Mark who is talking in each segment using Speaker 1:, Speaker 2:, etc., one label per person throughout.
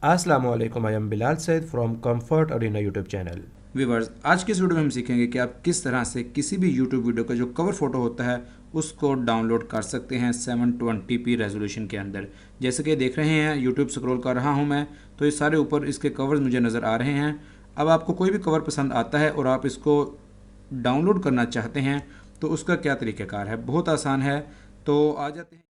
Speaker 1: अस्सलामुअलैकुम, I am Bilal Saeed from Comfort Arena YouTube channel.
Speaker 2: Viewers, आज के इस वीडियो में हम सीखेंगे कि आप किस तरह से किसी भी यूट्यूब वीडियो का जो कवर फोटो होता है उसको डाउनलोड कर सकते हैं 720p रेजोल्यूशन के अंदर। जैसे कि देख रहे हैं, यूट्यूब स्क्रॉल कर रहा हूं मैं, तो ये सारे ऊपर इसके कवर्स मुझे नज़र आ रहे हैं। अब आपको कोई भी कवर पसंद आता है और आप इसको डाउनलोड करना चाहते हैं तो उसका क्या तरीक़ाकार है? बहुत आसान है। तो आ जाते हैं।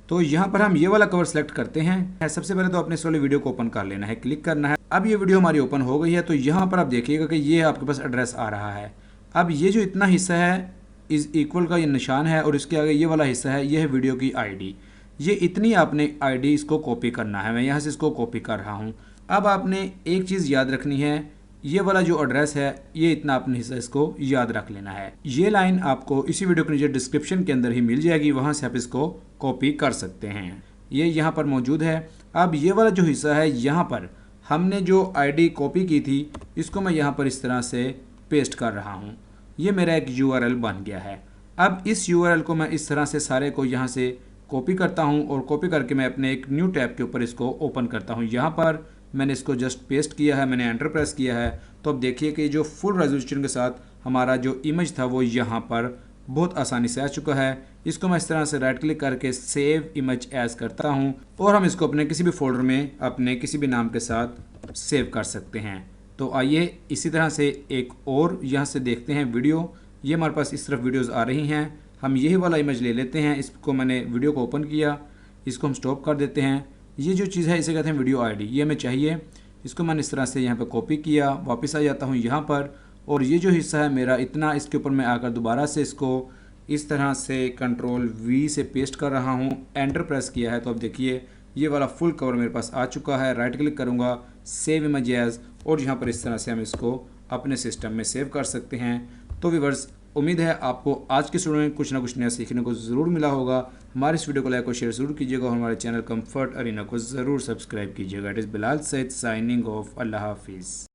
Speaker 2: तो यहाँ पर हम ये वाला कवर सेलेक्ट करते हैं। सबसे पहले तो अपने इस वाले वीडियो को ओपन कर लेना है, क्लिक करना है। अब ये वीडियो हमारी ओपन हो गई है। तो यहाँ पर आप देखिएगा कि ये आपके पास एड्रेस आ रहा है। अब ये जो इतना हिस्सा है इज इक्वल का ये निशान है और इसके आगे ये वाला हिस्सा है, ये है वीडियो की आईडी। ये इतनी आपने आईडी इसको कॉपी करना है। मैं यहाँ से इसको कॉपी कर रहा हूँ। अब आपने एक चीज़ याद रखनी है, ये वाला जो एड्रेस है ये इतना अपने हिस्सा इसको याद रख लेना है। ये लाइन आपको इसी वीडियो के नीचे डिस्क्रिप्शन के अंदर ही मिल जाएगी, वहाँ से आप इसको कॉपी कर सकते हैं। ये यहाँ पर मौजूद है। अब ये वाला जो हिस्सा है, यहाँ पर हमने जो आईडी कॉपी की थी इसको मैं यहाँ पर इस तरह से पेस्ट कर रहा हूँ। ये मेरा एक यूआरएल बन गया है। अब इस यूआरएल को मैं इस तरह से सारे को यहाँ से कॉपी करता हूँ और कॉपी करके मैं अपने एक न्यू टैब के ऊपर इसको ओपन करता हूँ। यहाँ पर मैंने इसको जस्ट पेस्ट किया है, मैंने एंटर प्रेस किया है। तो अब देखिए कि जो फुल रेजोल्यूशन के साथ हमारा जो इमेज था वो यहाँ पर बहुत आसानी से आ चुका है। इसको मैं इस तरह से राइट क्लिक करके सेव इमेज एज करता हूँ और हम इसको अपने किसी भी फोल्डर में अपने किसी भी नाम के साथ सेव कर सकते हैं। तो आइए इसी तरह से एक और यहाँ से देखते हैं वीडियो। ये हमारे पास इस तरफ वीडियोज़ आ रही हैं। हम यही वाला इमेज ले लेते हैं। इसको मैंने वीडियो को ओपन किया, इसको हम स्टॉप कर देते हैं। ये जो चीज़ है इसे कहते हैं वीडियो आईडी। ये हमें चाहिए। इसको मैंने इस तरह से यहाँ पे कॉपी किया, वापस आ जाता हूँ यहाँ पर और ये जो हिस्सा है मेरा इतना, इसके ऊपर मैं आकर दोबारा से इसको इस तरह से कंट्रोल V से पेस्ट कर रहा हूँ। एंटर प्रेस किया है। तो अब देखिए ये वाला फुल कवर मेरे पास आ चुका है। राइट क्लिक करूँगा, सेव इमेज एज, और यहाँ पर इस तरह से हम इसको अपने सिस्टम में सेव कर सकते हैं। तो व्यूअर्स, उम्मीद है आपको आज के वीडियो में कुछ ना कुछ नया सीखने को ज़रूर मिला होगा। हमारे इस वीडियो को लाइक और शेयर ज़रूर कीजिएगा और हमारे चैनल कंफर्ट अरीना को ज़रूर सब्सक्राइब कीजिएगा। It is Bilal Saeed signing off. अल्लाह हाफिज़।